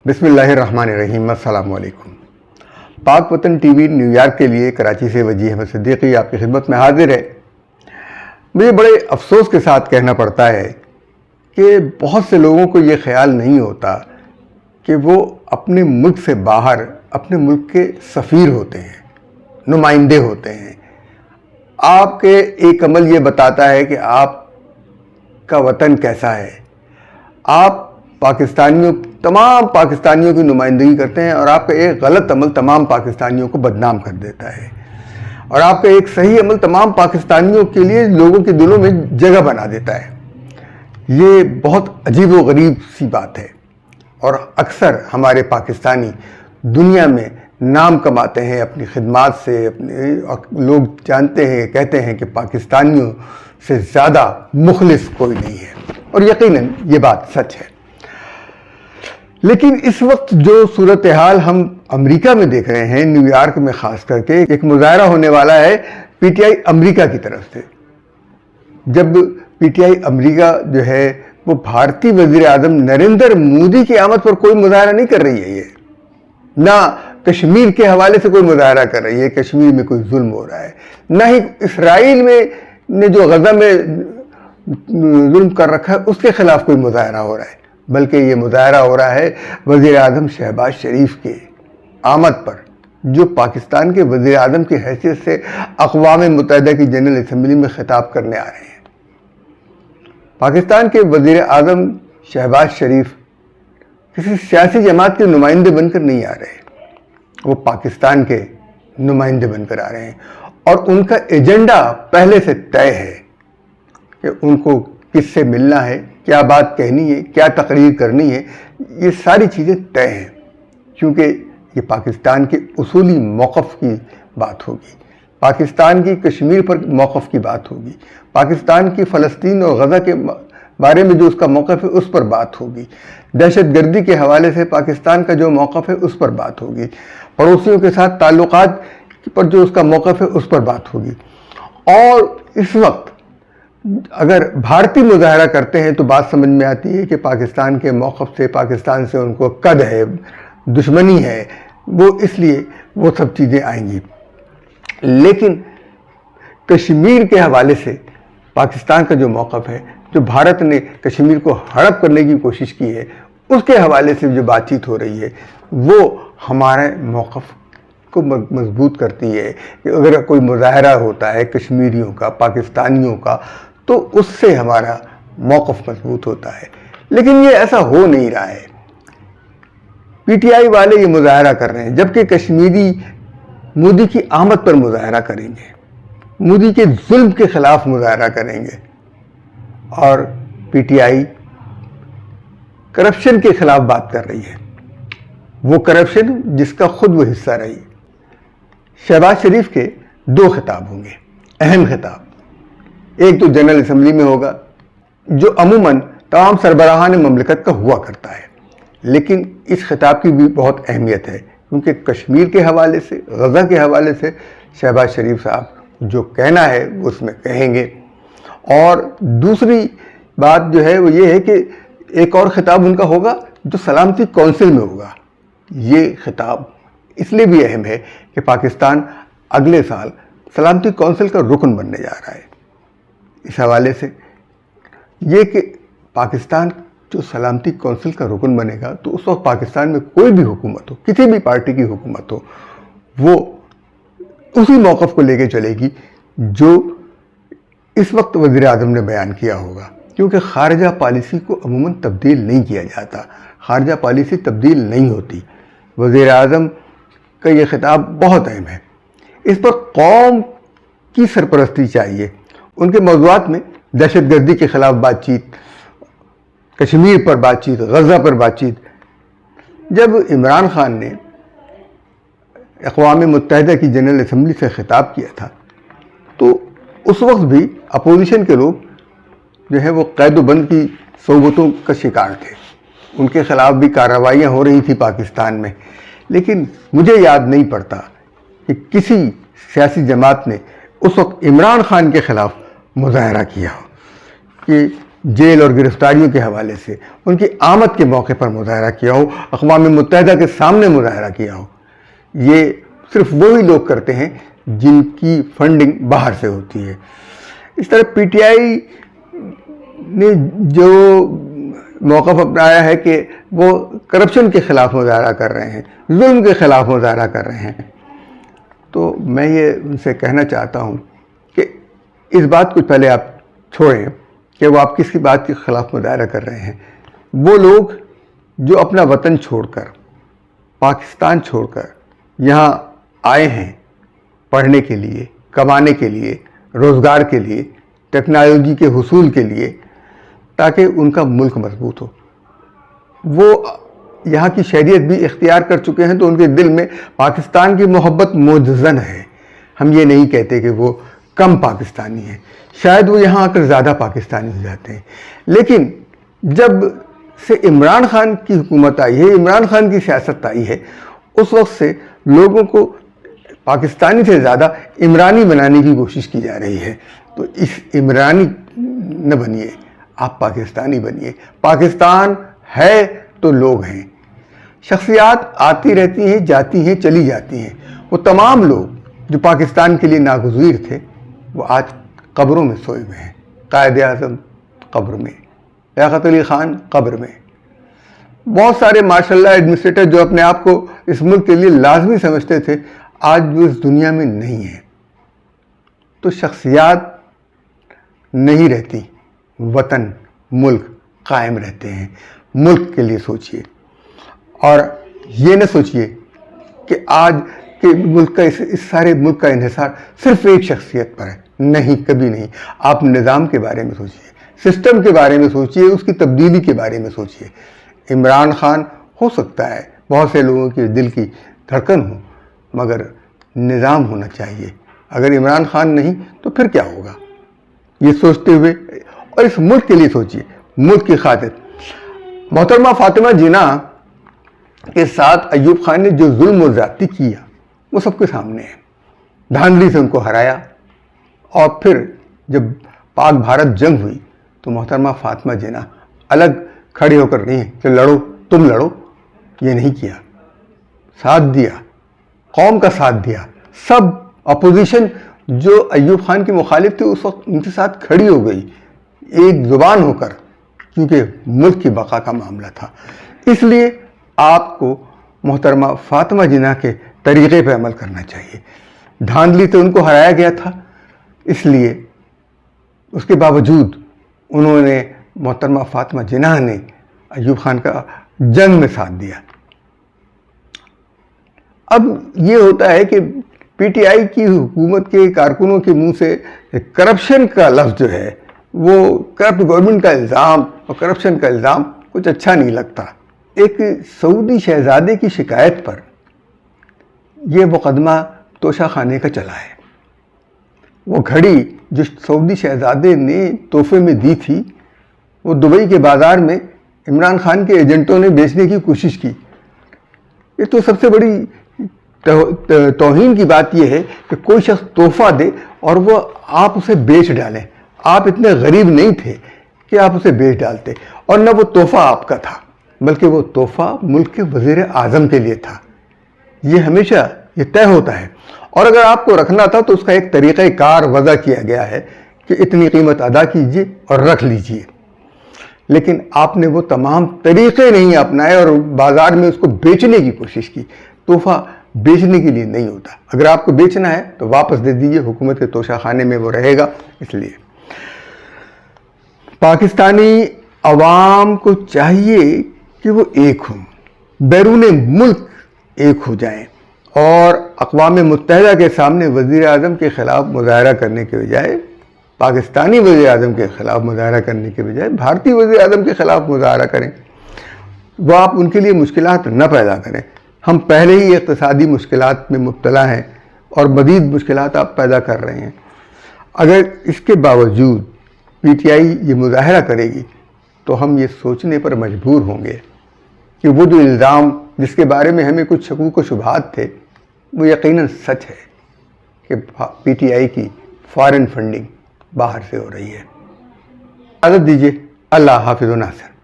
بسم اللہ الرحمن الرحیم۔ السلام علیکم۔ پاک وطن ٹی وی نیو یارک کے لیے کراچی سے وجیح احمد صدیقی آپ کی خدمت میں حاضر ہے۔ مجھے بڑے افسوس کے ساتھ کہنا پڑتا ہے کہ بہت سے لوگوں کو یہ خیال نہیں ہوتا کہ وہ اپنے ملک سے باہر اپنے ملک کے سفیر ہوتے ہیں، نمائندے ہوتے ہیں۔ آپ کے ایک عمل یہ بتاتا ہے کہ آپ کا وطن کیسا ہے۔ آپ تمام پاکستانیوں کی نمائندگی کرتے ہیں، اور آپ کا ایک غلط عمل تمام پاکستانیوں کو بدنام کر دیتا ہے، اور آپ کا ایک صحیح عمل تمام پاکستانیوں کے لیے لوگوں کے دلوں میں جگہ بنا دیتا ہے۔ یہ بہت عجیب و غریب سی بات ہے، اور اکثر ہمارے پاکستانی دنیا میں نام کماتے ہیں اپنی خدمات سے۔ لوگ جانتے ہیں، کہتے ہیں کہ پاکستانیوں سے زیادہ مخلص کوئی نہیں ہے، اور یقیناً یہ بات سچ ہے۔ لیکن اس وقت جو صورتحال ہم امریکہ میں دیکھ رہے ہیں، نیو یارک میں خاص کر کے ایک مظاہرہ ہونے والا ہے پی ٹی آئی امریکہ کی طرف سے۔ جب پی ٹی آئی امریکہ جو ہے وہ بھارتی وزیر اعظم نریندر مودی کی آمد پر کوئی مظاہرہ نہیں کر رہی ہے، یہ نہ کشمیر کے حوالے سے کوئی مظاہرہ کر رہی ہے، کشمیر میں کوئی ظلم ہو رہا ہے، نہ ہی اسرائیل نے جو غزہ میں ظلم کر رکھا ہے اس کے خلاف کوئی مظاہرہ ہو رہا ہے، بلکہ یہ مظاہرہ ہو رہا ہے وزیر اعظم شہباز شریف کے آمد پر، جو پاکستان کے وزیر اعظم کی حیثیت سے اقوام متحدہ کی جنرل اسمبلی میں خطاب کرنے آ رہے ہیں۔ پاکستان کے وزیر اعظم شہباز شریف کسی سیاسی جماعت کے نمائندے بن کر نہیں آ رہے، وہ پاکستان کے نمائندے بن کر آ رہے ہیں، اور ان کا ایجنڈا پہلے سے طے ہے کہ ان کو کس سے ملنا ہے، کیا بات کہنی ہے، کیا تقریر کرنی ہے۔ یہ ساری چیزیں طے ہیں، کیونکہ یہ پاکستان کے اصولی موقف کی بات ہوگی، پاکستان کی کشمیر پر موقف کی بات ہوگی، پاکستان کی فلسطین اور غزہ کے بارے میں جو اس کا موقف ہے اس پر بات ہوگی، دہشت گردی کے حوالے سے پاکستان کا جو موقف ہے اس پر بات ہوگی، پڑوسیوں کے ساتھ تعلقات پر جو اس کا موقف ہے اس پر بات ہوگی۔ اور اس وقت اگر بھارتی مظاہرہ کرتے ہیں تو بات سمجھ میں آتی ہے کہ پاکستان کے موقف سے، پاکستان سے ان کو قد ہے، دشمنی ہے، وہ اس لیے وہ سب چیزیں آئیں گی۔ لیکن کشمیر کے حوالے سے پاکستان کا جو موقف ہے، جو بھارت نے کشمیر کو ہڑپ کرنے کی کوشش کی ہے، اس کے حوالے سے جو بات چیت ہو رہی ہے، وہ ہمارے موقف کو مضبوط کرتی ہے کہ اگر کوئی مظاہرہ ہوتا ہے کشمیریوں کا، پاکستانیوں کا، تو اس سے ہمارا موقف مضبوط ہوتا ہے۔ لیکن یہ ایسا ہو نہیں رہا ہے۔ پی ٹی آئی والے یہ مظاہرہ کر رہے ہیں، جبکہ کشمیری مودی کی آمد پر مظاہرہ کریں گے، مودی کے ظلم کے خلاف مظاہرہ کریں گے، اور پی ٹی آئی کرپشن کے خلاف بات کر رہی ہے، وہ کرپشن جس کا خود وہ حصہ رہی۔ شہباز شریف کے دو خطاب ہوں گے، اہم خطاب۔ ایک تو جنرل اسمبلی میں ہوگا، جو عموماً تمام سربراہان مملکت کا ہوا کرتا ہے، لیکن اس خطاب کی بھی بہت اہمیت ہے، کیونکہ کشمیر کے حوالے سے، غزہ کے حوالے سے شہباز شریف صاحب جو کہنا ہے وہ اس میں کہیں گے۔ اور دوسری بات جو ہے وہ یہ ہے کہ ایک اور خطاب ان کا ہوگا جو سلامتی کونسل میں ہوگا۔ یہ خطاب اس لیے بھی اہم ہے کہ پاکستان اگلے سال سلامتی کونسل کا رکن بننے جا رہا ہے۔ اس حوالے سے یہ کہ پاکستان جو سلامتی کونسل کا رکن بنے گا، تو اس وقت پاکستان میں کوئی بھی حکومت ہو، کسی بھی پارٹی کی حکومت ہو، وہ اسی موقف کو لے کے چلے گی جو اس وقت وزیر اعظم نے بیان کیا ہوگا، کیونکہ خارجہ پالیسی کو عموماً تبدیل نہیں کیا جاتا، خارجہ پالیسی تبدیل نہیں ہوتی۔ وزیر اعظم کا یہ خطاب بہت اہم ہے، اس پر قوم کی سرپرستی چاہیے۔ ان کے موضوعات میں دہشت گردی کے خلاف بات چیت، کشمیر پر بات چیت، غزہ پر بات چیت۔ جب عمران خان نے اقوام متحدہ کی جنرل اسمبلی سے خطاب کیا تھا، تو اس وقت بھی اپوزیشن کے لوگ جو ہے وہ قید و بند کی صعوبتوں کا شکار تھے، ان کے خلاف بھی کارروائیاں ہو رہی تھی پاکستان میں۔ لیکن مجھے یاد نہیں پڑتا کہ کسی سیاسی جماعت نے اس وقت عمران خان کے خلاف مظاہرہ کیا ہو، کہ جیل اور گرفتاریوں کے حوالے سے ان کی آمد کے موقع پر مظاہرہ کیا ہو، اقوام متحدہ کے سامنے مظاہرہ کیا ہو، یہ صرف وہی لوگ کرتے ہیں جن کی فنڈنگ باہر سے ہوتی ہے۔ اس طرح پی ٹی آئی نے جو موقف اپنایا ہے کہ وہ کرپشن کے خلاف مظاہرہ کر رہے ہیں، ظلم کے خلاف مظاہرہ کر رہے ہیں، تو میں یہ ان سے کہنا چاہتا ہوں کہ اس بات کو پہلے آپ چھوڑیں کہ وہ آپ کس کی بات کے خلاف مظاہرہ کر رہے ہیں۔ وہ لوگ جو اپنا وطن چھوڑ کر، پاکستان چھوڑ کر یہاں آئے ہیں پڑھنے کے لیے، کمانے کے لیے، روزگار کے لیے، ٹیکنالوجی کے حصول کے لیے، تاکہ ان کا ملک مضبوط ہو، وہ یہاں کی شہریت بھی اختیار کر چکے ہیں، تو ان کے دل میں پاکستان کی محبت موجزن ہے۔ ہم یہ نہیں کہتے کہ وہ کم پاکستانی ہیں، شاید وہ یہاں آ کر زیادہ پاکستانی ہو جاتے ہیں، لیکن جب سے عمران خان کی حکومت آئی ہے، عمران خان کی سیاست آئی ہے، اس وقت سے لوگوں کو پاکستانی سے زیادہ عمرانی بنانے کی کوشش کی جا رہی ہے۔ تو اس عمرانی نہ بنیے، آپ پاکستانی بنیے۔ پاکستان ہے تو لوگ ہیں، شخصیات آتی رہتی ہیں، جاتی ہیں، چلی جاتی ہیں۔ وہ تمام لوگ جو پاکستان کے لیے ناگزیر تھے، وہ آج قبروں میں سوئے ہوئے ہیں۔ قائد اعظم قبر میں، لیاقت علی خان قبر میں، بہت سارے ماشاءاللہ ایڈمنسٹریٹر جو اپنے آپ کو اس ملک کے لیے لازمی سمجھتے تھے، آج وہ اس دنیا میں نہیں ہیں۔ تو شخصیات نہیں رہتی، وطن، ملک قائم رہتے ہیں۔ ملک کے لیے سوچئے، اور یہ نہ سوچئے کہ آج کے ملک کا اس سارے ملک کا انحصار صرف ایک شخصیت پر ہے۔ نہیں، کبھی نہیں۔ آپ نظام کے بارے میں سوچئے، سسٹم کے بارے میں سوچئے، اس کی تبدیلی کے بارے میں سوچئے۔ عمران خان ہو سکتا ہے بہت سے لوگوں کے دل کی دھڑکن ہو، مگر نظام ہونا چاہیے۔ اگر عمران خان نہیں تو پھر کیا ہوگا؟ یہ سوچتے ہوئے، اور اس ملک کے لیے سوچئے، ملک کی خاطر۔ محترمہ فاطمہ جناح کے ساتھ ایوب خان نے جو ظلم و زیادتی کیا، وہ سب کے سامنے ہے۔ دھاندلی سے ان کو ہرایا، اور پھر جب پاک بھارت جنگ ہوئی تو محترمہ فاطمہ جناح الگ کھڑے ہو کر نہیں ہے کہ لڑو، تم لڑو، یہ نہیں کیا، ساتھ دیا، قوم کا ساتھ دیا۔ سب اپوزیشن جو ایوب خان کے مخالف تھے اس وقت ان کے ساتھ کھڑی ہو گئی، ایک زبان ہو کر، کیونکہ ملک کی بقا کا معاملہ تھا۔ اس لیے آپ کو محترمہ فاطمہ جناح کے طریقے پہ عمل کرنا چاہیے۔ دھاندلی سے ان کو ہرایا گیا تھا، اس لیے اس کے باوجود انہوں نے، محترمہ فاطمہ جناح نے ایوب خان کا جنگ میں ساتھ دیا۔ اب یہ ہوتا ہے کہ پی ٹی آئی کی حکومت کے کارکنوں کے منہ سے کرپشن کا لفظ جو ہے، وہ کرپٹ گورنمنٹ کا الزام اور کرپشن کا الزام کچھ اچھا نہیں لگتا۔ ایک سعودی شہزادے کی شکایت پر یہ مقدمہ توشہ خانے کا چلا ہے۔ وہ گھڑی جو سعودی شہزادے نے تحفے میں دی تھی، وہ دبئی کے بازار میں عمران خان کے ایجنٹوں نے بیچنے کی کوشش کی۔ یہ تو سب سے بڑی توہین کی بات یہ ہے کہ کوئی شخص تحفہ دے اور وہ آپ اسے بیچ ڈالیں۔ آپ اتنے غریب نہیں تھے کہ آپ اسے بیچ ڈالتے، اور نہ وہ تحفہ آپ کا تھا، بلکہ وہ تحفہ ملک کے وزیر اعظم کے لیے تھا۔ یہ ہمیشہ یہ طے ہوتا ہے، اور اگر آپ کو رکھنا تھا تو اس کا ایک طریقہ کار وضع کیا گیا ہے کہ اتنی قیمت ادا کیجئے اور رکھ لیجئے۔ لیکن آپ نے وہ تمام طریقے نہیں اپنائے اور بازار میں اس کو بیچنے کی کوشش کی۔ تحفہ بیچنے کے لیے نہیں ہوتا، اگر آپ کو بیچنا ہے تو واپس دے دیجئے، حکومت کے توشہ خانے میں وہ رہے گا۔ اس لیے پاکستانی عوام کو چاہیے کہ وہ ایک ہوں، بیرون ملک ایک ہو جائیں، اور اقوام متحدہ کے سامنے وزیر اعظم کے خلاف مظاہرہ کرنے کے بجائے، پاکستانی وزیر اعظم کے خلاف مظاہرہ کرنے کے بجائے بھارتی وزیر اعظم کے خلاف مظاہرہ کریں۔ وہ آپ ان کے لیے مشکلات نہ پیدا کریں۔ ہم پہلے ہی اقتصادی مشکلات میں مبتلا ہیں، اور مزید مشکلات آپ پیدا کر رہے ہیں۔ اگر اس کے باوجود پی ٹی آئی یہ مظاہرہ کرے گی تو ہم یہ سوچنے پر مجبور ہوں گے کہ وہ جو الزام جس کے بارے میں ہمیں کچھ شکوک و شبہات تھے، وہ یقیناً سچ ہے کہ پی ٹی آئی کی فارن فنڈنگ باہر سے ہو رہی ہے۔ اجازت دیجیے اللہ حافظ و ناصر.